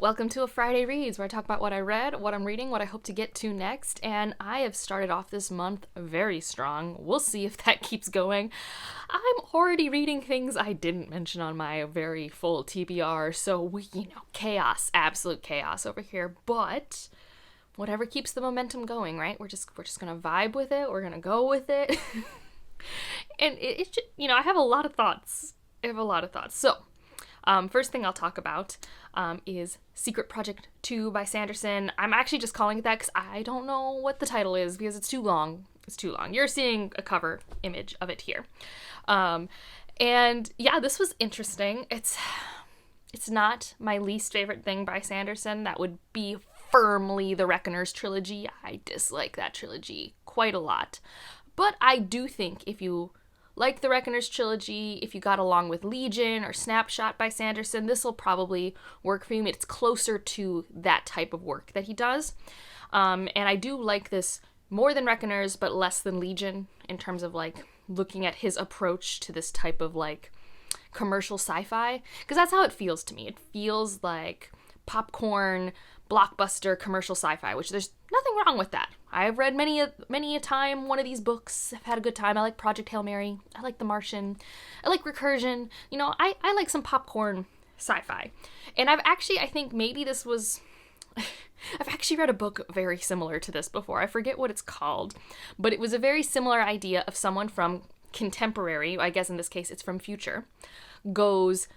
Welcome to a Friday Reads, where I talk about what I read, what I'm reading, what I hope to get to next, and I have started off this month very strong. We'll see if that keeps going. I'm already reading things I didn't mention on my very full TBR, so chaos, absolute chaos over here, but whatever keeps the momentum going, right? We're just gonna vibe with it, we're gonna go with it. And I have a lot of thoughts. So, first thing I'll talk about is Secret Project 2 by Sanderson. I'm actually just calling it that because I don't know what the title is because it's too long. You're seeing a cover image of it here. And yeah, this was interesting. It's not my least favorite thing by Sanderson. That would be firmly the Reckoners trilogy. I dislike that trilogy quite a lot. But I do think if you like the Reckoners trilogy, if you got along with Legion or Snapshot by Sanderson, this will probably work for you. It's closer to that type of work that he does. And I do like this more than Reckoners, but less than Legion in terms of looking at his approach to this type of commercial sci-fi. Because that's how it feels to me. It feels like popcorn, blockbuster commercial sci-fi, which there's nothing wrong with that. I've read many a time one of these books. I've had a good time. I like Project Hail Mary. I like The Martian. I like Recursion. I like some popcorn sci-fi. And I think maybe this was... I've actually read a book very similar to this before. I forget what it's called, but it was a very similar idea of someone from contemporary, I guess in this case it's from future, goes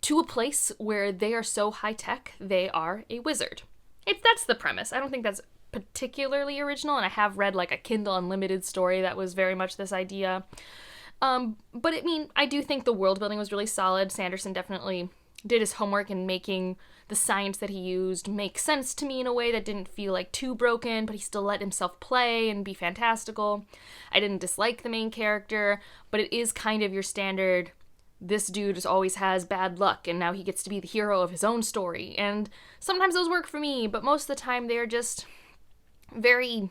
to a place where they are so high-tech, they are a wizard. That's the premise. I don't think that's particularly original, and I have read a Kindle Unlimited story that was very much this idea. But I do think the world building was really solid. Sanderson definitely did his homework in making the science that he used make sense to me in a way that didn't feel too broken, but he still let himself play and be fantastical. I didn't dislike the main character, but it is kind of your standard, this dude always has bad luck, and now he gets to be the hero of his own story. And sometimes those work for me, but most of the time they're just very,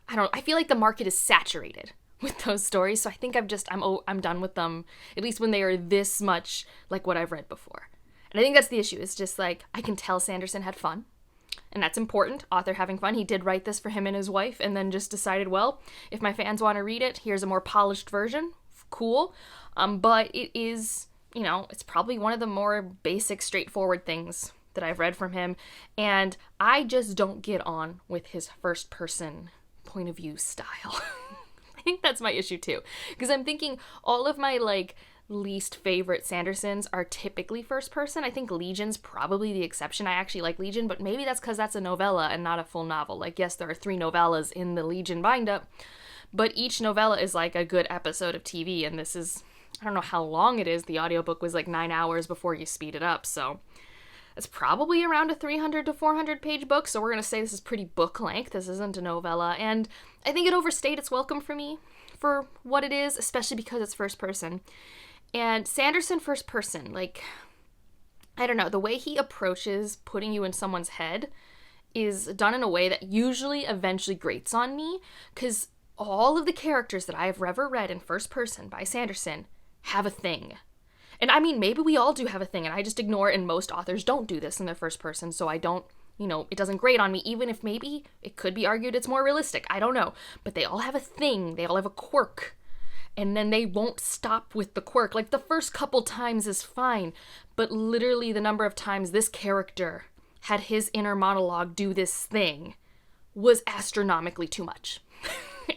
I feel like the market is saturated with those stories, so I think I'm done with them, at least when they are this much like what I've read before. And I think that's the issue. It's just I can tell Sanderson had fun, and that's important, author having fun. He did write this for him and his wife, and then just decided, well, if my fans want to read it, here's a more polished version. Cool. But it is, it's probably one of the more basic, straightforward things that I've read from him, and I just don't get on with his first-person point of view style. I think that's my issue, too, because I'm thinking all of my, least favorite Sandersons are typically first-person. I think Legion's probably the exception. I actually like Legion, but maybe that's because that's a novella and not a full novel. Yes, there are 3 novellas in the Legion bind-up, but each novella is a good episode of TV, and this is, I don't know how long it is. The audiobook was 9 hours before you speed it up, so it's probably around a 300 to 400 page book, so we're going to say this is pretty book length. This isn't a novella, and I think it overstayed its welcome for me for what it is, especially because it's first person. And Sanderson first person, I don't know, the way he approaches putting you in someone's head is done in a way that usually eventually grates on me, because all of the characters that I have ever read in first person by Sanderson have a thing. And maybe we all do have a thing, and I just ignore it, and most authors don't do this in their first person, so I don't, it doesn't grate on me, even if maybe it could be argued it's more realistic. I don't know. But they all have a thing. They all have a quirk. And then they won't stop with the quirk. The first couple times is fine, but literally the number of times this character had his inner monologue do this thing was astronomically too much.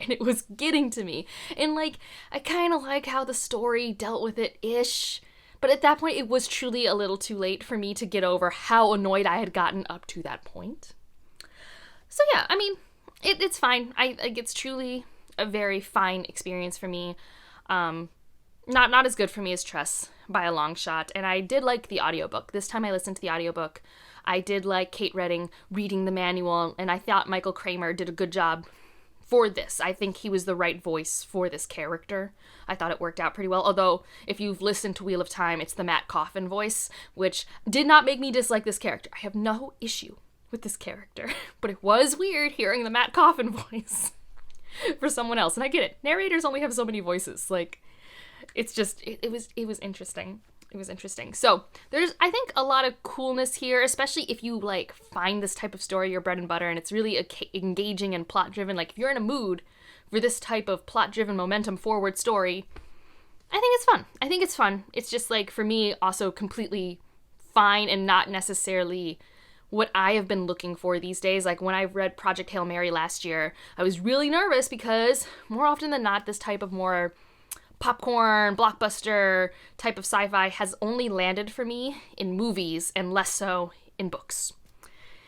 And it was getting to me. And I kind of like how the story dealt with it-ish. But at that point, it was truly a little too late for me to get over how annoyed I had gotten up to that point. So yeah, it's fine. It's truly a very fine experience for me. Not as good for me as Tress by a long shot. And I did like the audiobook. This time I listened to the audiobook. I did like Kate Redding reading the manual, and I thought Michael Kramer did a good job for this. I think he was the right voice for this character. I thought it worked out pretty well, although if you've listened to Wheel of Time, it's the Matt Coffin voice, which did not make me dislike this character. I have no issue with this character, but it was weird hearing the Matt Coffin voice for someone else, and I get it. Narrators only have so many voices. It's just, it was interesting. it was interesting. So there's, I think, a lot of coolness here, especially if you like find this type of story your bread and butter and it's really engaging and plot driven. Like if you're in a mood for this type of plot driven momentum forward story, I think it's fun. I think it's fun. It's just like, for me, also completely fine and not necessarily what I have been looking for these days. Like when I read Project Hail Mary last year, I was really nervous because more often than not, this type of more popcorn, blockbuster type of sci-fi has only landed for me in movies and less so in books.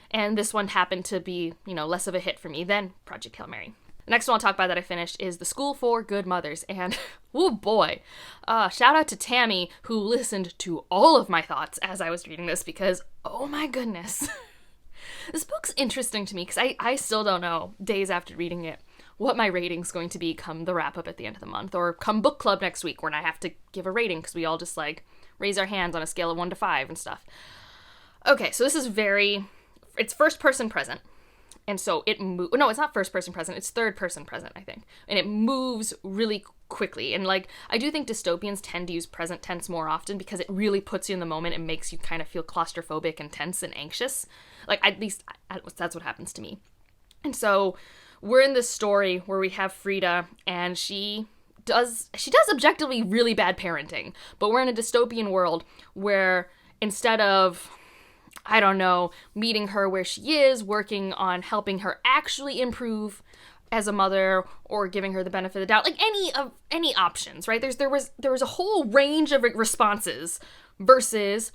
And this one happened to be, less of a hit for me than Project Hail Mary. The next one I'll talk about that I finished is The School for Good Mothers. And, oh boy, shout out to Tammy, who listened to all of my thoughts as I was reading this, because, oh my goodness. This book's interesting to me because I still don't know, days after reading it, what my rating's going to be come the wrap-up at the end of the month, or come book club next week when I have to give a rating because we all just, raise our hands on a scale of 1 to 5 and stuff. Okay, so this is it's first-person present. And so no, it's not first-person present, it's third-person present, I think. And it moves really quickly. And, I do think dystopians tend to use present tense more often because it really puts you in the moment and makes you kind of feel claustrophobic and tense and anxious. At least that's what happens to me. And so we're in this story where we have Frida, and she does objectively really bad parenting. But we're in a dystopian world where instead of, I don't know, meeting her where she is, working on helping her actually improve as a mother, or giving her the benefit of the doubt, any options, right? There was a whole range of responses versus,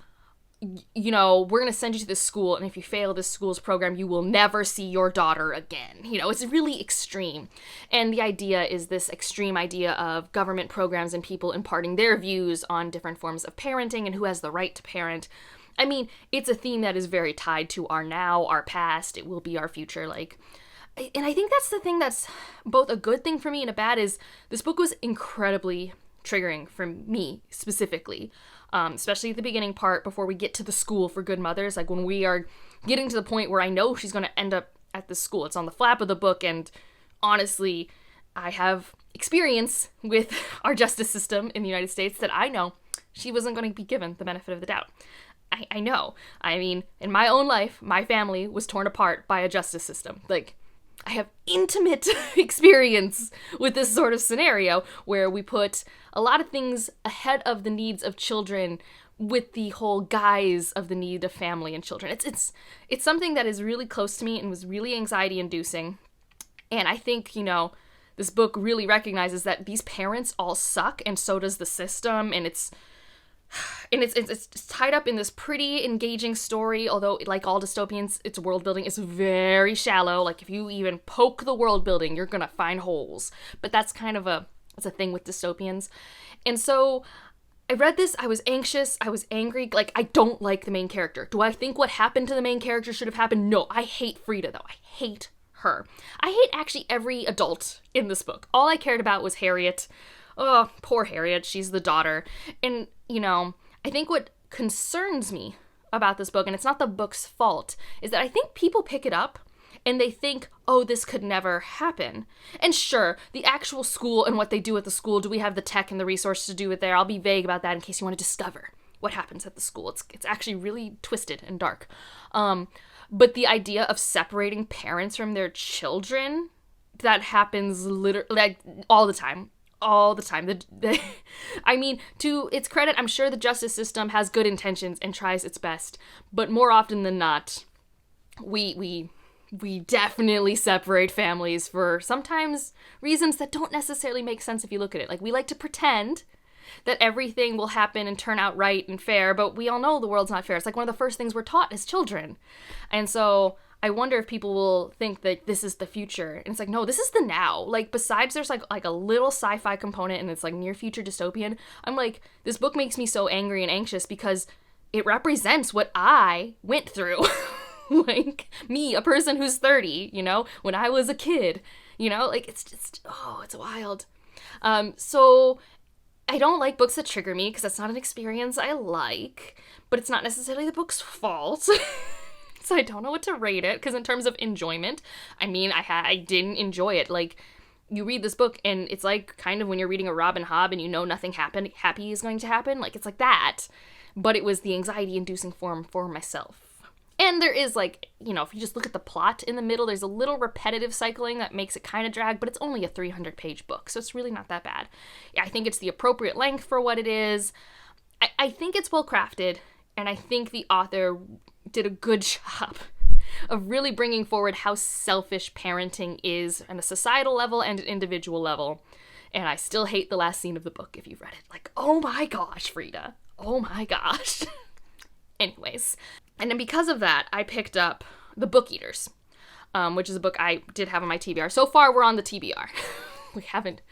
we're going to send you to this school, and if you fail this school's program, you will never see your daughter again. It's really extreme. And the idea is this extreme idea of government programs and people imparting their views on different forms of parenting and who has the right to parent. I mean, it's a theme that is very tied to our now, our past, it will be our future, and I think that's the thing that's both a good thing for me and a bad is this book was incredibly triggering for me specifically, especially at the beginning part before we get to the school for good mothers, when we are getting to the point where I know she's going to end up at the school. It's on the flap of the book, and honestly, I have experience with our justice system in the United States that I know she wasn't going to be given the benefit of the doubt. I know. I mean, in my own life, my family was torn apart by a justice system. I have intimate experience with this sort of scenario where we put a lot of things ahead of the needs of children with the whole guise of the need of family and children. It's something that is really close to me and was really anxiety inducing. And I think, this book really recognizes that these parents all suck, and so does the system, and it's tied up in this pretty engaging story, although, like all dystopians, its world building is very shallow. If you even poke the world building, you're gonna find holes. But that's kind of a thing with dystopians. And so I read this, I was anxious, I was angry. I don't like the main character. Do I think what happened to the main character should have happened? No, I hate Frida, though. I hate her. I hate actually every adult in this book. All I cared about was Harriet. Oh, poor Harriet, she's the daughter. And, I think what concerns me about this book, and it's not the book's fault, is that I think people pick it up and they think, oh, this could never happen. And sure, the actual school and what they do at the school, do we have the tech and the resources to do it there? I'll be vague about that in case you want to discover what happens at the school. It's actually really twisted and dark. But the idea of separating parents from their children, that happens literally all the time. All the time. I mean, to its credit, I'm sure the justice system has good intentions and tries its best, but more often than not, we definitely separate families for sometimes reasons that don't necessarily make sense if you look at it. We like to pretend that everything will happen and turn out right and fair, but we all know the world's not fair. It's one of the first things we're taught as children. And so I wonder if people will think that this is the future. And it's no, this is the now. Besides there's a little sci-fi component and it's near future dystopian, I'm this book makes me so angry and anxious because it represents what I went through. Me, a person who's 30, when I was a kid, it's just, it's wild. So I don't like books that trigger me because that's not an experience I like, but it's not necessarily the book's fault. So I don't know what to rate it, because in terms of enjoyment, I mean, I didn't enjoy it. you read this book and it's like kind of when you're reading a Robin Hobb and you know nothing happy is going to happen. Like, it's like that. But it was the anxiety-inducing form for myself. And there is, like, you know, if you just look at the plot in the middle, there's a little repetitive cycling that makes it kind of drag, but it's only a 300-page book, so it's really not that bad. I think it's the appropriate length for what it is. I think it's well-crafted, and I think the author did a good job of really bringing forward how selfish parenting is on a societal level and an individual level. And I still hate the last scene of the book if you've read it. Like, oh my gosh, Frida. Oh my gosh. Anyways. And then because of that, I picked up The Book Eaters, which is a book I did have on my TBR. So far, we're on the TBR. we haven't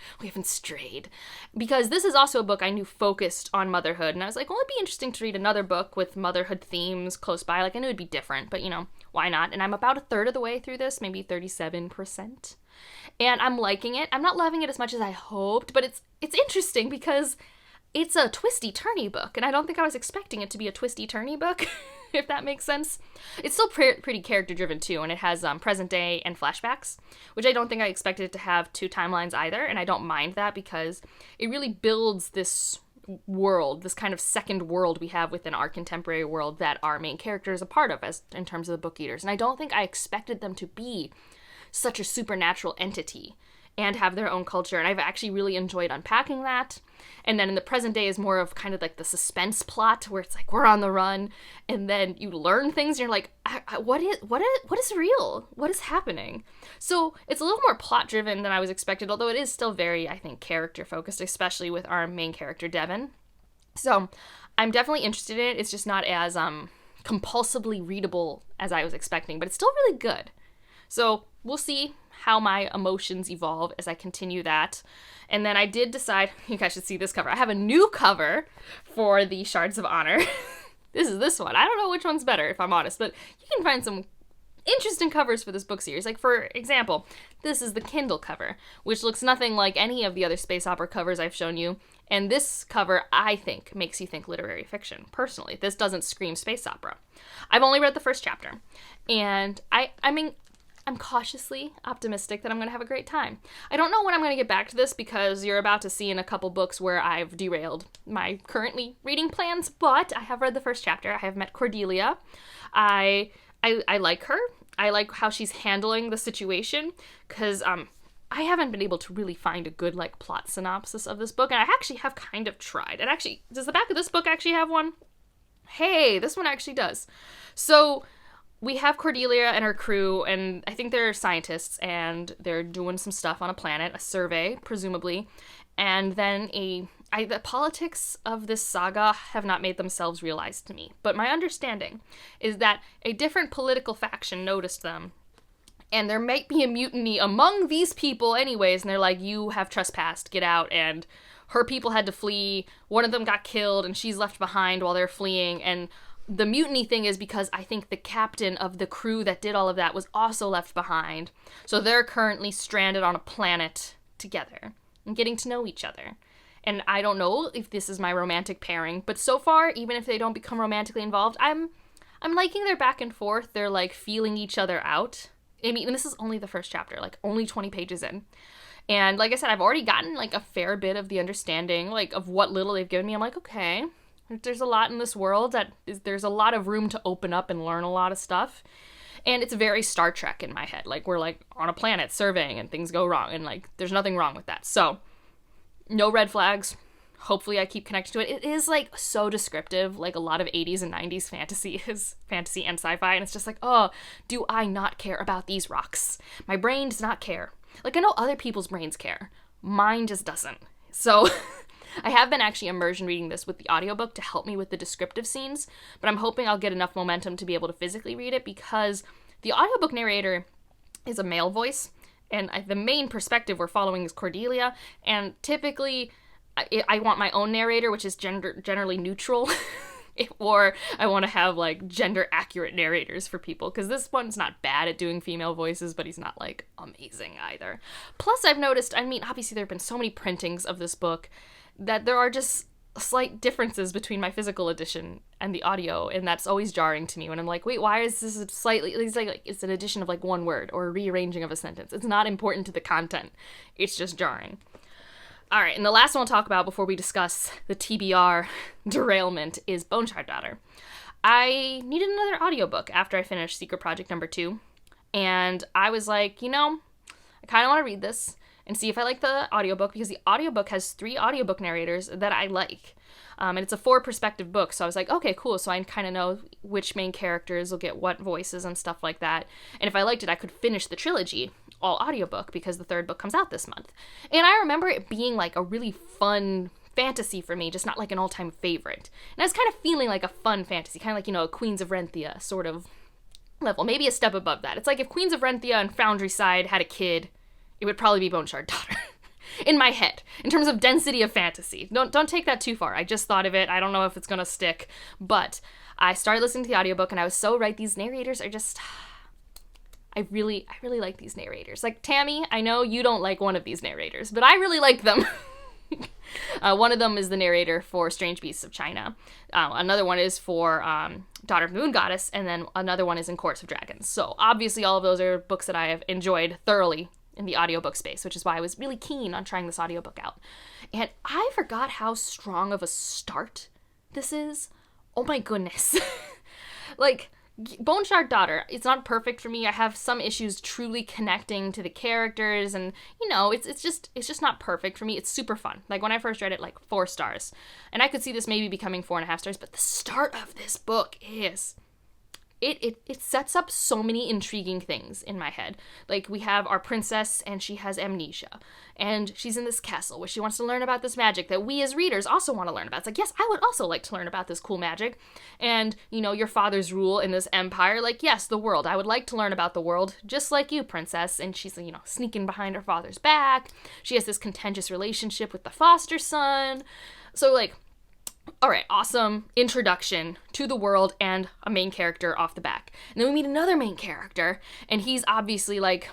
strayed. Because this is also a book I knew focused on motherhood. And I was like, well, it'd be interesting to read another book with motherhood themes close by. Like, I knew it'd be different, but, you know, why not? And I'm about a third of the way through this, maybe 37%. And I'm liking it. I'm not loving it as much as I hoped, but it's interesting because it's a twisty-turny book. And I don't think I was expecting it to be a twisty-turny book. If that makes sense. It's still pretty character-driven, too, and it has present day and flashbacks, which I don't think I expected it to have 2 timelines either, and I don't mind that because it really builds this world, this kind of second world we have within our contemporary world that our main character is a part of, as in terms of the Book Eaters, and I don't think I expected them to be such a supernatural entity and have their own culture, and I've actually really enjoyed unpacking that. And then in the present day is more of kind of like the suspense plot where it's like we're on the run, and then you learn things and you're like, what is real? What is happening? So it's a little more plot driven than I was expected, although it is still very, I think, character focused, especially with our main character Devin. So I'm definitely interested in it. It's just not as compulsively readable as I was expecting, but it's still really good. So we'll see how my emotions evolve as I continue that. And then I did decide, I think I should see this cover. I have a new cover for the Shards of Honor. This is this one. I don't know which one's better, if I'm honest, but you can find some interesting covers for this book series. Like, for example, this is the Kindle cover, which looks nothing like any of the other space opera covers I've shown you. And this cover, I think, makes you think literary fiction, personally. This doesn't scream space opera. I've only read the first chapter. And I mean, I'm cautiously optimistic that I'm going to have a great time. I don't know when I'm going to get back to this because you're about to see in a couple books where I've derailed my currently reading plans, but I have read the first chapter. I have met Cordelia. I like her. I like how she's handling the situation because I haven't been able to really find a good like plot synopsis of this book, and I actually have kind of tried. And actually, does the back of this book actually have one? Hey, this one actually does. So we have Cordelia and her crew, and I think they're scientists, and they're doing some stuff on a planet, a survey, presumably, and then the politics of this saga have not made themselves realized to me, but my understanding is that a different political faction noticed them, and there might be a mutiny among these people anyways, and they're like, you have trespassed, get out, and her people had to flee, one of them got killed, and she's left behind while they're fleeing, and the mutiny thing is because I think the captain of the crew that did all of that was also left behind. So they're currently stranded on a planet together and getting to know each other. And I don't know if this is my romantic pairing, but so far, even if they don't become romantically involved, I'm liking their back and forth. They're like feeling each other out. I mean, and this is only the first chapter, like only 20 pages in. And like I said, I've already gotten like a fair bit of the understanding, like of what little they've given me. I'm like, okay, there's a lot in this world there's a lot of room to open up and learn a lot of stuff. And it's very Star Trek in my head. Like, we're like on a planet surveying and things go wrong, and like there's nothing wrong with that. So no red flags. Hopefully I keep connected to it. It is like so descriptive, like a lot of 80s and 90s fantasy is fantasy and sci-fi, and it's just like, oh, do I not care about these rocks? My brain does not care. Like, I know other people's brains care. Mine just doesn't. So I have been actually immersion reading this with the audiobook to help me with the descriptive scenes, but I'm hoping I'll get enough momentum to be able to physically read it because the audiobook narrator is a male voice, and the main perspective we're following is Cordelia, and typically I want my own narrator, which is generally neutral, or I want to have like gender accurate narrators for people, because this one's not bad at doing female voices, but he's not like amazing either. Plus I've noticed, I mean, obviously there have been so many printings of this book that there are just slight differences between my physical edition and the audio, and that's always jarring to me when I'm like, wait, why is this slightly, it's like it's an addition of like one word or a rearranging of a sentence. It's not important to the content. It's just jarring. All right, and the last one I'll talk about before we discuss the TBR derailment is Bone Shard Daughter. I needed another audiobook after I finished Secret Project number 2, and I was like, I kind of want to read this and see if I like the audiobook, because the audiobook has 3 audiobook narrators that I like. And it's a 4-perspective book, so I was like, okay, cool, so I kind of know which main characters will get what voices and stuff like that. And if I liked it, I could finish the trilogy, all audiobook, because the 3rd book comes out this month. And I remember it being like a really fun fantasy for me, just not like an all-time favorite. And I was kind of feeling like a fun fantasy, kind of like, a Queens of Renthia sort of level, maybe a step above that. It's like if Queens of Renthia and Foundry Side had a kid, it would probably be Bone Shard Daughter. In my head, in terms of density of fantasy. Don't take that too far. I just thought of it. I don't know if it's gonna stick, but I started listening to the audiobook and I was so right. These narrators are just, I really like these narrators. Like, Tammy, I know you don't like one of these narrators, but I really like them. One of them is the narrator for Strange Beasts of China. Another one is for Daughter of the Moon Goddess, and then another one is in Chorus of Dragons. So obviously all of those are books that I have enjoyed thoroughly in the audiobook space, which is why I was really keen on trying this audiobook out. And I forgot how strong of a start this is. Oh my goodness. Like, Bone Shard Daughter, it's not perfect for me. I have some issues truly connecting to the characters, and it's just not perfect for me. It's super fun. Like, when I first read it, like 4 stars. And I could see this maybe becoming 4.5 stars, but the start of this book is It sets up so many intriguing things in my head. Like, we have our princess, and she has amnesia. And she's in this castle where she wants to learn about this magic that we as readers also want to learn about. It's like, yes, I would also like to learn about this cool magic. And, your father's rule in this empire. Like, yes, the world. I would like to learn about the world, just like you, princess. And she's, sneaking behind her father's back. She has this contentious relationship with the foster son. So, like, all right, awesome introduction to the world and a main character off the back. And then we meet another main character, and he's obviously like,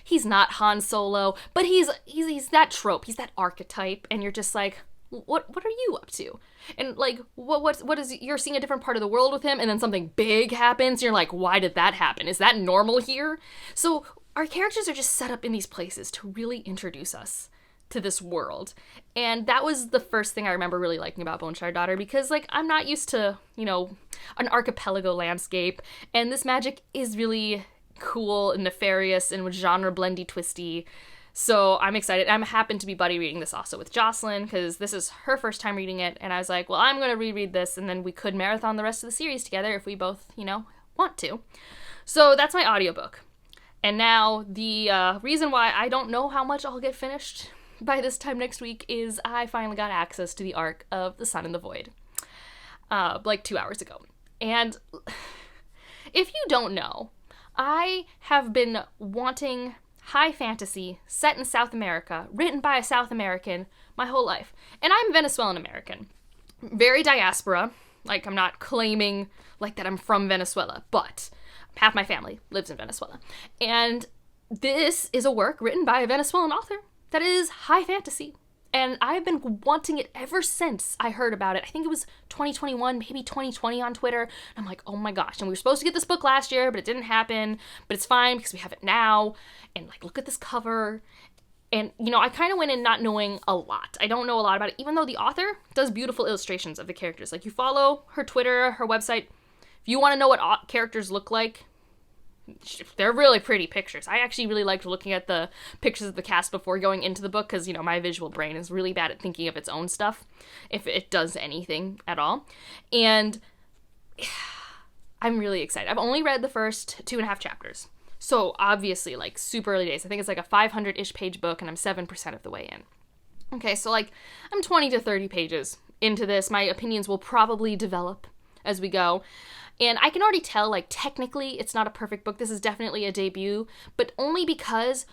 he's not Han Solo, but he's that trope, he's that archetype, and you're just like, what are you up to? And like, what is, you're seeing a different part of the world with him, and then something big happens, and you're like, why did that happen? Is that normal here? So our characters are just set up in these places to really introduce us to this world. And that was the first thing I remember really liking about Bone Shard Daughter, because like, I'm not used to, an archipelago landscape, and this magic is really cool and nefarious and genre blendy twisty. So I'm excited. I'm happen to be buddy reading this also with Jocelyn, because this is her first time reading it, and I was like, well, I'm going to reread this, and then we could marathon the rest of the series together if we both, want to. So that's my audiobook. And now the reason why I don't know how much I'll get finished by this time next week is I finally got access to the arc of The Sun and the Void, like 2 hours ago. And if you don't know, I have been wanting high fantasy set in South America, written by a South American, my whole life. And I'm Venezuelan American. Very diaspora. Like, I'm not claiming like that I'm from Venezuela, but half my family lives in Venezuela. And this is a work written by a Venezuelan author that is high fantasy. And I've been wanting it ever since I heard about it. I think it was 2021, maybe 2020 on Twitter. And I'm like, oh my gosh. And we were supposed to get this book last year, but it didn't happen. But it's fine because we have it now. And like, look at this cover. And, I kind of went in not knowing a lot. I don't know a lot about it, even though the author does beautiful illustrations of the characters. Like, you follow her Twitter, her website. If you want to know what characters look like, they're really pretty pictures. I actually really liked looking at the pictures of the cast before going into the book, because, my visual brain is really bad at thinking of its own stuff, if it does anything at all. And I'm really excited. I've only read the first 2.5 chapters. So obviously, like, super early days. I think it's like a 500-ish page book, and I'm 7% of the way in. Okay, so like, I'm 20 to 30 pages into this. My opinions will probably develop as we go. And I can already tell, like, technically it's not a perfect book. This is definitely a debut, but only because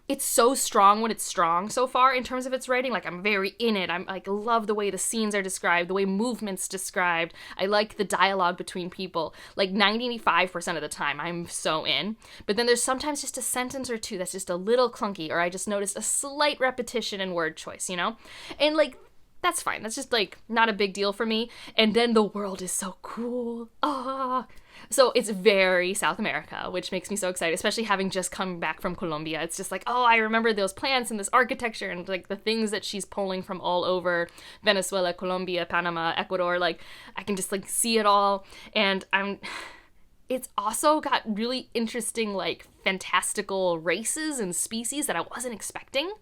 it's so strong when it's strong so far in terms of its writing. Like, I'm very in it. I'm like, love the way the scenes are described, the way movement's described. I like the dialogue between people. Like, 95% of the time, I'm so in. But then there's sometimes just a sentence or two that's just a little clunky, or I just noticed a slight repetition in word choice, And like, that's fine. That's just, like, not a big deal for me. And then the world is so cool. Ah. So it's very South America, which makes me so excited, especially having just come back from Colombia. It's just like, oh, I remember those plants and this architecture and, like, the things that she's pulling from all over Venezuela, Colombia, Panama, Ecuador. Like, I can just, like, see it all. And it's also got really interesting, like, fantastical races and species that I wasn't expecting.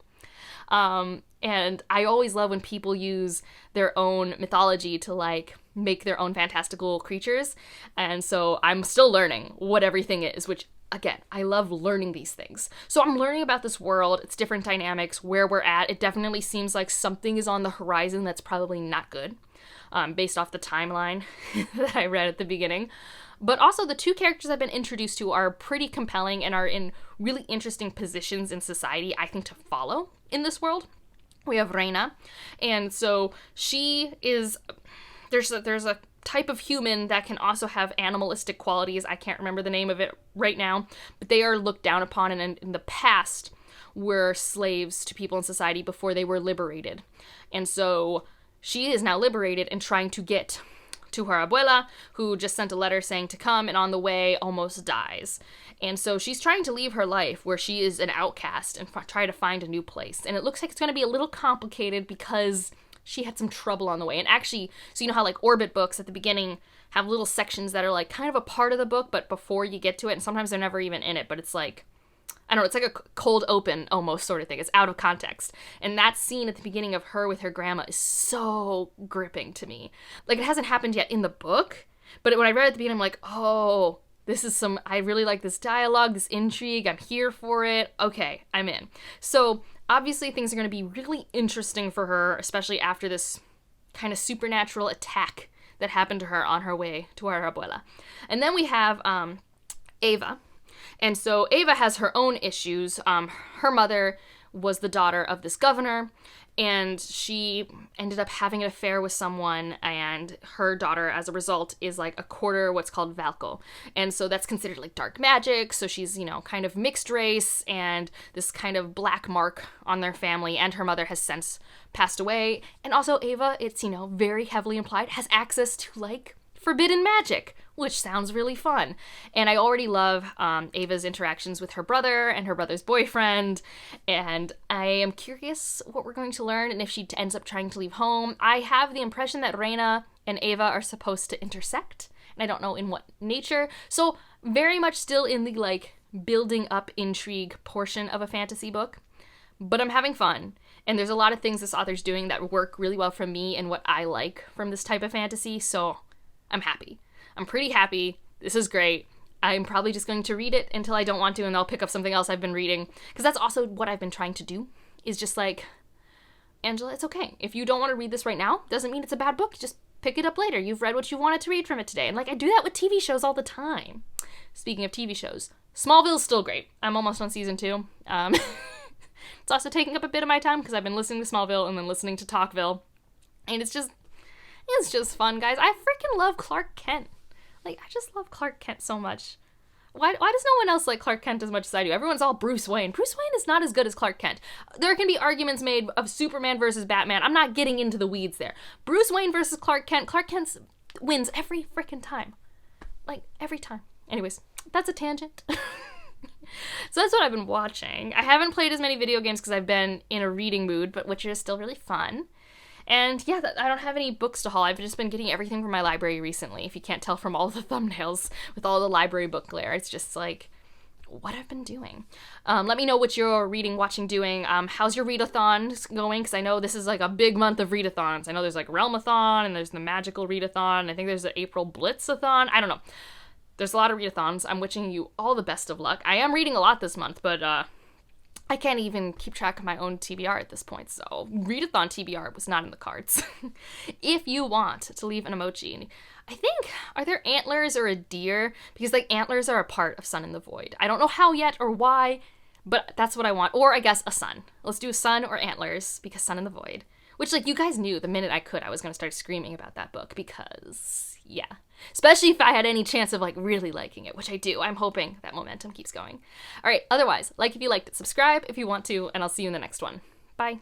And I always love when people use their own mythology to, like, make their own fantastical creatures. And so I'm still learning what everything is, which, again, I love learning these things. So I'm learning about this world, its different dynamics, where we're at. It definitely seems like something is on the horizon that's probably not good, based off the timeline that I read at the beginning. But also the two characters I've been introduced to are pretty compelling and are in really interesting positions in society, I think, to follow in this world. We have Reina, and so she is, there's a type of human that can also have animalistic qualities. I can't remember the name of it right now, but they are looked down upon and in the past were slaves to people in society before they were liberated. And so she is now liberated and trying to get to her abuela, who just sent a letter saying to come, and on the way almost dies. And so she's trying to leave her life where she is an outcast and try to find a new place. And it looks like it's going to be a little complicated because she had some trouble on the way. And actually, so you know how, like, Orbit books at the beginning have little sections that are, like, kind of a part of the book, but before you get to it, and sometimes they're never even in it, but it's like, I don't know, it's like a cold open almost sort of thing. It's out of context. And that scene at the beginning of her with her grandma is so gripping to me. Like, it hasn't happened yet in the book, but when I read it at the beginning, I'm like, oh, this is I really like this dialogue, this intrigue. I'm here for it. Okay, I'm in. So obviously things are going to be really interesting for her, especially after this kind of supernatural attack that happened to her on her way to her abuela. And then we have Ava. And so Ava has her own issues. Her mother was the daughter of this governor, and she ended up having an affair with someone, and her daughter, as a result, is like a quarter what's called Valco. And so that's considered like dark magic, so she's, you know, kind of mixed race, and this kind of black mark on their family, and her mother has since passed away. And also Ava, it's, you know, very heavily implied, has access to, like, forbidden magic, which sounds really fun. And I already love Ava's interactions with her brother and her brother's boyfriend, and I am curious what we're going to learn and if she ends up trying to leave home. I have the impression that Reina and Ava are supposed to intersect, and I don't know in what nature. So very much still in the, like, building up intrigue portion of a fantasy book, but I'm having fun. And there's a lot of things this author's doing that work really well for me and what I like from this type of fantasy, so I'm happy. I'm pretty happy. This is great. I'm probably just going to read it until I don't want to, and I'll pick up something else I've been reading. Because that's also what I've been trying to do, is just like, Angela, it's okay. If you don't want to read this right now, doesn't mean it's a bad book. Just pick it up later. You've read what you wanted to read from it today. And, like, I do that with TV shows all the time. Speaking of TV shows, Smallville's still great. I'm almost on season 2. It's also taking up a bit of my time because I've been listening to Smallville and then listening to Talkville. And it's just fun, guys. I freaking love Clark Kent. Like, I just love Clark Kent so much. Why does no one else like Clark Kent as much as I do? Everyone's all Bruce Wayne. Bruce Wayne is not as good as Clark Kent. There can be arguments made of Superman versus Batman. I'm not getting into the weeds there. Bruce Wayne versus Clark Kent. Clark Kent wins every freaking time. Like, every time. Anyways, that's a tangent. So that's what I've been watching. I haven't played as many video games because I've been in a reading mood, but Witcher is still really fun. And yeah, I don't have any books to haul. I've just been getting everything from my library recently, if you can't tell from all the thumbnails with all the library book glare. It's just like what I've been doing. Let me know what you're reading, watching, doing. How's your readathon going? Because I know this is like a big month of readathons. I know there's like Realmathon, and there's the Magical Readathon. I think there's the April Blitzathon. I don't know. There's a lot of readathons. I'm wishing you all the best of luck. I am reading a lot this month, but I can't even keep track of my own TBR at this point, so readathon TBR was not in the cards. If you want to leave an emoji, I think, are there antlers or a deer? Because, like, antlers are a part of Sun in the Void. I don't know how yet or why, but that's what I want. Or, I guess, a sun. Let's do a sun or antlers, because Sun in the Void. Which, like, you guys knew the minute I could, I was going to start screaming about that book, because, yeah. Especially if I had any chance of, like, really liking it, which I do. I'm hoping that momentum keeps going. All right, otherwise, like if you liked it, subscribe if you want to, and I'll see you in the next one. Bye.